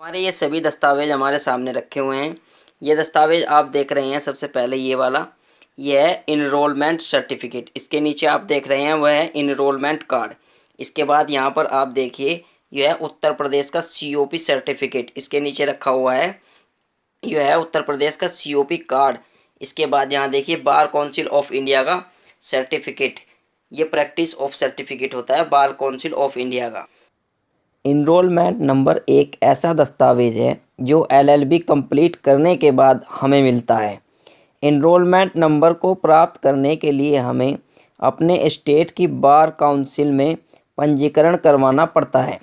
हमारे ये सभी दस्तावेज हमारे सामने रखे हुए हैं। ये दस्तावेज आप देख रहे हैं। सबसे पहले ये वाला, ये है इनरोलमेंट सर्टिफिकेट। इसके नीचे आप देख रहे हैं वह है इनरोलमेंट कार्ड। इसके बाद यहाँ पर आप देखिए, यह है उत्तर प्रदेश का सीओपी सर्टिफिकेट। इसके नीचे रखा हुआ है, यह है उत्तर प्रदेश का सीओपी कार्ड। इसके बाद यहाँ देखिए बार काउंसिल ऑफ इंडिया का सर्टिफिकेट। ये प्रैक्टिस ऑफ सर्टिफिकेट होता है बार काउंसिल ऑफ इंडिया का। इनरोलमेंट नंबर एक ऐसा दस्तावेज है जो एलएलबी कंप्लीट करने के बाद हमें मिलता है। इनरोलमेंट नंबर को प्राप्त करने के लिए हमें अपने स्टेट की बार काउंसिल में पंजीकरण करवाना पड़ता है।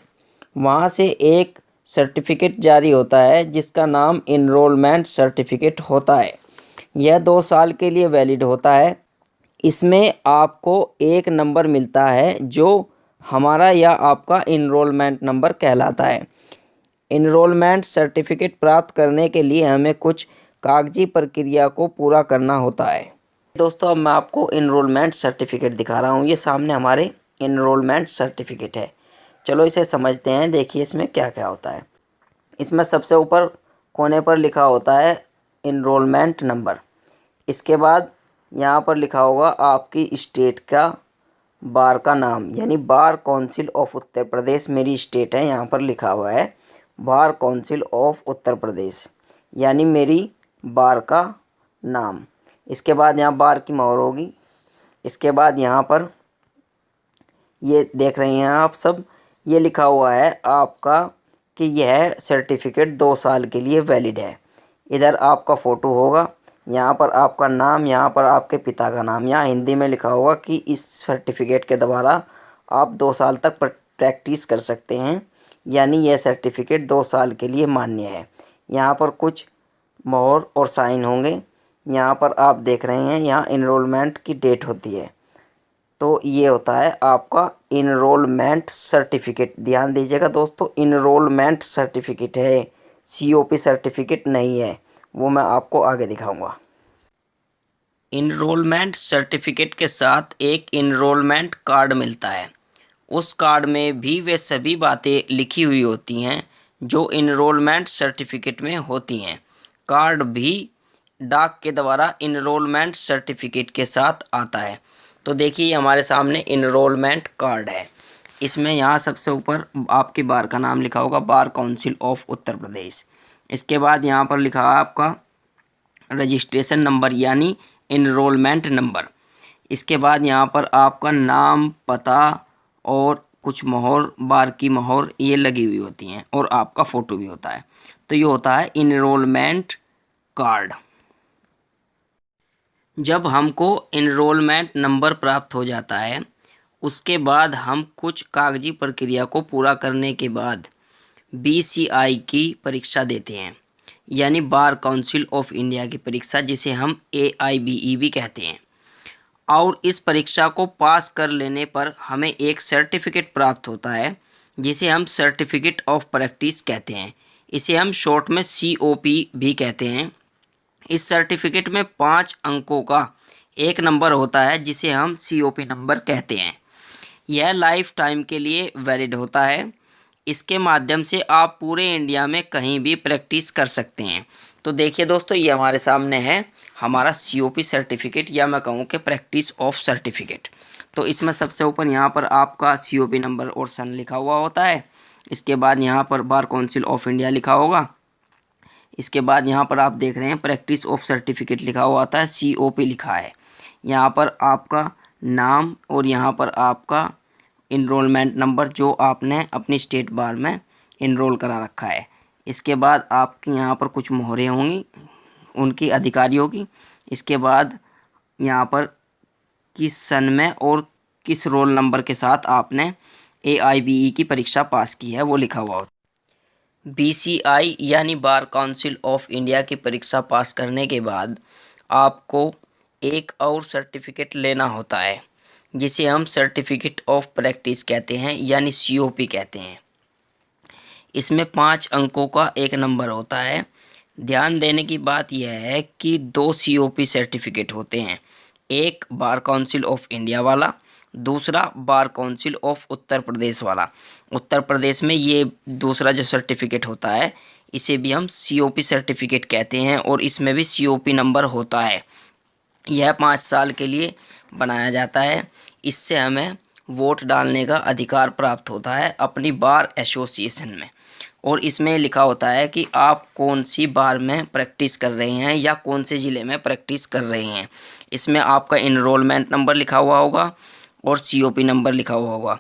वहाँ से एक सर्टिफिकेट जारी होता है जिसका नाम इनरोलमेंट सर्टिफिकेट होता है। यह 2 साल के लिए वैलिड होता है। इसमें आपको एक नंबर मिलता है जो हमारा या आपका इनरोलमेंट नंबर कहलाता है। इनरोलमेंट सर्टिफिकेट प्राप्त करने के लिए हमें कुछ कागजी प्रक्रिया को पूरा करना होता है। दोस्तों, अब मैं आपको इनरोलमेंट सर्टिफिकेट दिखा रहा हूँ। ये सामने हमारे इनरोलमेंट सर्टिफिकेट है। चलो इसे समझते हैं। देखिए इसमें क्या क्या होता है। इसमें सबसे ऊपर कोने पर लिखा होता है इनरोलमेंट नंबर। इसके बाद यहाँ पर लिखा होगा आपकी स्टेट का बार का नाम, यानी bar council of Uttar Pradesh मेरी स्टेट है। यहाँ पर लिखा हुआ है bar council of Uttar Pradesh, यानी मेरी बार का नाम। इसके बाद यहाँ बार की मोहर होगी। इसके बाद यहाँ पर ये देख रहे हैं आप सब, ये लिखा हुआ है आपका कि यह सर्टिफिकेट 2 साल के लिए वैलिड है। इधर आपका फ़ोटो होगा, यहाँ पर आपका नाम, यहाँ पर आपके पिता का नाम। यहाँ हिंदी में लिखा होगा कि इस सर्टिफिकेट के द्वारा आप 2 साल तक प्रैक्टिस कर सकते हैं, यानी यह सर्टिफिकेट 2 साल के लिए मान्य है। यहाँ पर कुछ मोहर और साइन होंगे। यहाँ पर आप देख रहे हैं, यहाँ इनरोलमेंट की डेट होती है। तो ये होता है आपका इनरोलमेंट सर्टिफिकेट। ध्यान दीजिएगा दोस्तों, इनरोलमेंट सर्टिफिकेट है, सीओपी सर्टिफिकेट नहीं है। वो मैं आपको आगे दिखाऊंगा। इनरोलमेंट सर्टिफिकेट के साथ एक इनरोलमेंट कार्ड मिलता है। उस कार्ड में भी वे सभी बातें लिखी हुई होती हैं जो इनरोलमेंट सर्टिफिकेट में होती हैं। कार्ड भी डाक के द्वारा इनरोलमेंट सर्टिफिकेट के साथ आता है। तो देखिए हमारे सामने इनरोलमेंट कार्ड है। इसमें यहाँ सबसे ऊपर आपके बार का नाम लिखा होगा, bar council of Uttar Pradesh. इसके बाद यहाँ पर लिखा है आपका रजिस्ट्रेशन नंबर, यानी इनरोलमेंट नंबर। इसके बाद यहाँ पर आपका नाम, पता और कुछ मोहर, बार की मोहर ये लगी हुई होती हैं और आपका फ़ोटो भी होता है। तो ये होता है इनरोलमेंट कार्ड। जब हमको इनरोलमेंट नंबर प्राप्त हो जाता है, उसके बाद हम कुछ कागजी प्रक्रिया को पूरा करने के बाद बीसीआई की परीक्षा देते हैं, यानी बार काउंसिल ऑफ इंडिया की परीक्षा, जिसे हम AIBE भी कहते हैं। और इस परीक्षा को पास कर लेने पर हमें एक सर्टिफिकेट प्राप्त होता है जिसे हम सर्टिफिकेट ऑफ प्रैक्टिस कहते हैं। इसे हम शॉर्ट में COP भी कहते हैं। इस सर्टिफिकेट में 5 अंकों का एक नंबर होता है जिसे हम COP नंबर कहते हैं। यह लाइफ टाइम के लिए वैलिड होता है। इसके माध्यम से आप पूरे इंडिया में कहीं भी प्रैक्टिस कर सकते हैं। तो देखिए दोस्तों, ये हमारे सामने है हमारा COP सर्टिफिकेट, या मैं कहूँ कि प्रैक्टिस ऑफ सर्टिफिकेट। तो इसमें सबसे ऊपर यहाँ पर आपका COP नंबर और सन लिखा हुआ होता है। इसके बाद यहाँ पर बार काउंसिल ऑफ इंडिया लिखा होगा। इसके बाद यहाँ पर आप देख रहे हैं प्रैक्टिस ऑफ सर्टिफिकेट लिखा हुआ आता है, COP लिखा है। यहाँ पर आपका नाम और यहाँ पर आपका इनरोलमेंट नंबर जो आपने अपनी स्टेट बार में इनरोल करा रखा है। इसके बाद आपकी यहाँ पर कुछ मोहरें होंगी उनकी अधिकारियों की। इसके बाद यहाँ पर किस सन में और किस रोल नंबर के साथ आपने AIBE की परीक्षा पास की है वो लिखा हुआ होता है। BCI यानी बार काउंसिल ऑफ इंडिया की परीक्षा पास करने के बाद आपको एक और सर्टिफिकेट लेना होता है जिसे हम सर्टिफिकेट ऑफ प्रैक्टिस कहते हैं, यानी COP कहते हैं। इसमें 5 अंकों का एक नंबर होता है। ध्यान देने की बात यह है कि 2 COP सर्टिफिकेट होते हैं, एक बार काउंसिल ऑफ इंडिया वाला, दूसरा bar council of Uttar Pradesh वाला। उत्तर प्रदेश में ये दूसरा जो सर्टिफिकेट होता है इसे भी हम COP सर्टिफिकेट कहते हैं और इसमें भी COP नंबर होता है। यह 5 साल के लिए बनाया जाता है। इससे हमें वोट डालने का अधिकार प्राप्त होता है अपनी बार एसोसिएशन में। और इसमें लिखा होता है कि आप कौन सी बार में प्रैक्टिस कर रहे हैं या कौन से ज़िले में प्रैक्टिस कर रहे हैं। इसमें आपका इनरोलमेंट नंबर लिखा हुआ होगा और COP नंबर लिखा हुआ होगा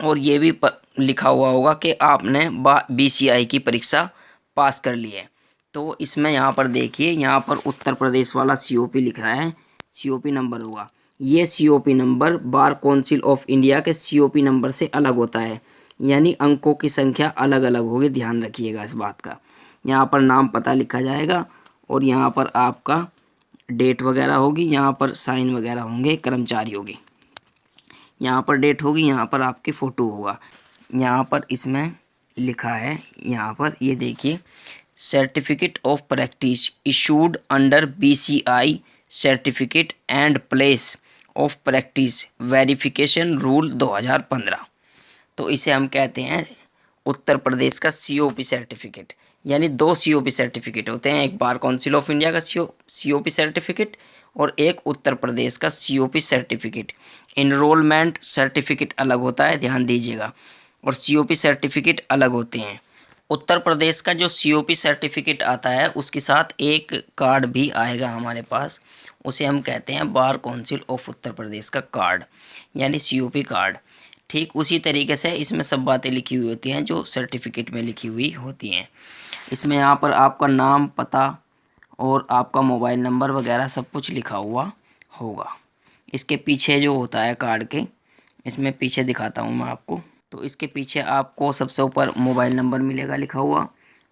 और ये भी लिखा हुआ होगा कि आपने BCI की परीक्षा पास कर ली है। तो इसमें यहाँ पर देखिए, यहाँ पर उत्तर प्रदेश वाला COP लिख रहा है, COP नंबर होगा। ये COP number bar council of India के COP नंबर से अलग होता है, यानी अंकों की संख्या अलग अलग होगी, ध्यान रखिएगा इस बात का। यहाँ पर नाम पता लिखा जाएगा और यहाँ पर आपका डेट वगैरह होगी, यहाँ पर साइन वगैरह होंगे कर्मचारियों की, यहाँ पर डेट होगी, यहाँ पर आपकी फ़ोटो होगा। यहाँ पर इसमें लिखा है, यहाँ पर ये देखिए, certificate of practice issued under BCI certificate and place of practice verification rule 2015। तो इसे हम कहते हैं उत्तर प्रदेश का COP सर्टिफिकेट। यानी 2 COP सर्टिफिकेट होते हैं, एक बार काउंसिल ऑफ इंडिया का COP सर्टिफिकेट और एक उत्तर प्रदेश का COP सर्टिफिकेट। इनरोलमेंट सर्टिफिकेट अलग होता है, ध्यान दीजिएगा, और COP सर्टिफिकेट अलग होते हैं। उत्तर प्रदेश का जो COP सर्टिफिकेट आता है उसके साथ एक कार्ड भी आएगा हमारे पास, उसे हम कहते हैं bar council of Uttar Pradesh का कार्ड, यानी COP कार्ड। ठीक उसी तरीके से इसमें सब बातें लिखी हुई होती हैं जो सर्टिफिकेट में लिखी हुई होती हैं। इसमें यहाँ पर आपका नाम, पता और आपका मोबाइल नंबर वगैरह सब कुछ लिखा हुआ होगा। इसके पीछे जो होता है कार्ड के, इसमें पीछे दिखाता हूँ मैं आपको। तो इसके पीछे आपको सबसे ऊपर मोबाइल नंबर मिलेगा लिखा हुआ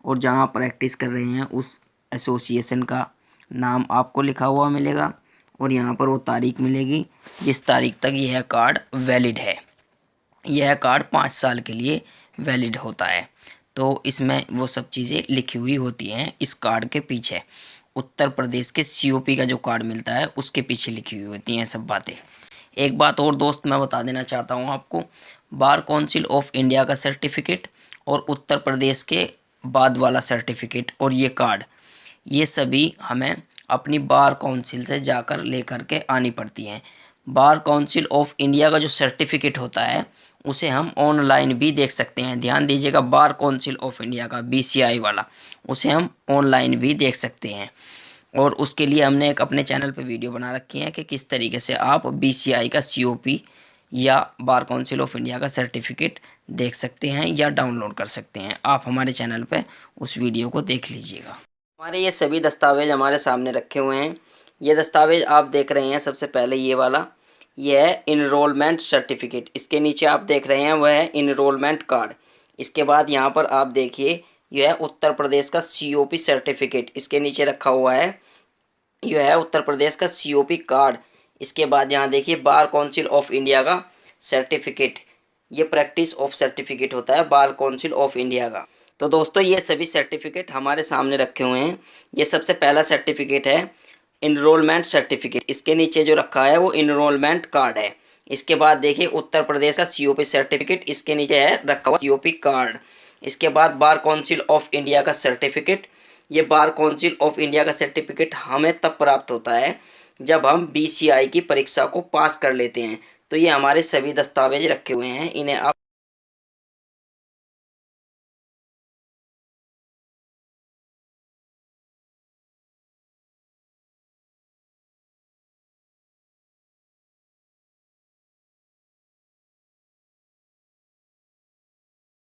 और जहाँ प्रैक्टिस कर रहे हैं उस एसोसिएशन का नाम आपको लिखा हुआ मिलेगा और यहाँ पर वो तारीख मिलेगी जिस तारीख तक यह कार्ड वैलिड है। यह कार्ड 5 साल के लिए वैलिड होता है। तो इसमें वो सब चीज़ें लिखी हुई होती हैं इस कार्ड के पीछे। उत्तर प्रदेश के COP का जो कार्ड मिलता है उसके पीछे लिखी हुई होती हैं सब बातें। एक बात और दोस्त मैं बता देना चाहता हूँ आपको, बार काउंसिल ऑफ इंडिया का सर्टिफिकेट और उत्तर प्रदेश के बाद वाला सर्टिफिकेट और ये कार्ड, ये सभी हमें अपनी बार काउंसिल से जाकर लेकर के आनी पड़ती हैं। बार काउंसिल ऑफ इंडिया का जो सर्टिफिकेट होता है उसे हम ऑनलाइन भी देख सकते हैं, ध्यान दीजिएगा। बार काउंसिल ऑफ इंडिया का BCI वाला उसे हम ऑनलाइन भी देख सकते हैं और उसके लिए हमने एक अपने चैनल पे वीडियो बना रखी है कि किस तरीके से आप BCI का COP या बार काउंसिल ऑफ इंडिया का सर्टिफिकेट देख सकते हैं या डाउनलोड कर सकते हैं। आप हमारे चैनल पे उस वीडियो को देख लीजिएगा। हमारे ये सभी दस्तावेज हमारे सामने रखे हुए हैं। ये दस्तावेज आप देख रहे हैं, सबसे पहले ये वाला, यह है इनरोलमेंट सर्टिफिकेट। इसके नीचे आप देख रहे हैं वह है इनरोलमेंट कार्ड। इसके बाद यहाँ पर आप देखिए यह है उत्तर प्रदेश का COP सर्टिफिकेट, इसके नीचे रखा हुआ है यह है उत्तर प्रदेश का COP कार्ड। इसके बाद यहाँ देखिए बार काउंसिल ऑफ इंडिया का सर्टिफिकेट, ये प्रैक्टिस ऑफ सर्टिफिकेट होता है बार काउंसिल ऑफ इंडिया का। तो दोस्तों ये सभी सर्टिफिकेट हमारे सामने रखे हुए हैं। ये सबसे पहला सर्टिफिकेट है इनरोलमेंट सर्टिफिकेट, इसके नीचे जो रखा है वो इनरोलमेंट कार्ड है। इसके बाद देखिए उत्तर प्रदेश का COP सर्टिफिकेट, इसके नीचे है रखा हुआ COP कार्ड। इसके बाद बार काउंसिल ऑफ इंडिया का सर्टिफिकेट, ये बार काउंसिल ऑफ इंडिया का सर्टिफिकेट हमें तब प्राप्त होता है जब हम BCI की परीक्षा को पास कर लेते हैं। तो ये हमारे सभी दस्तावेज रखे हुए हैं, इन्हें आप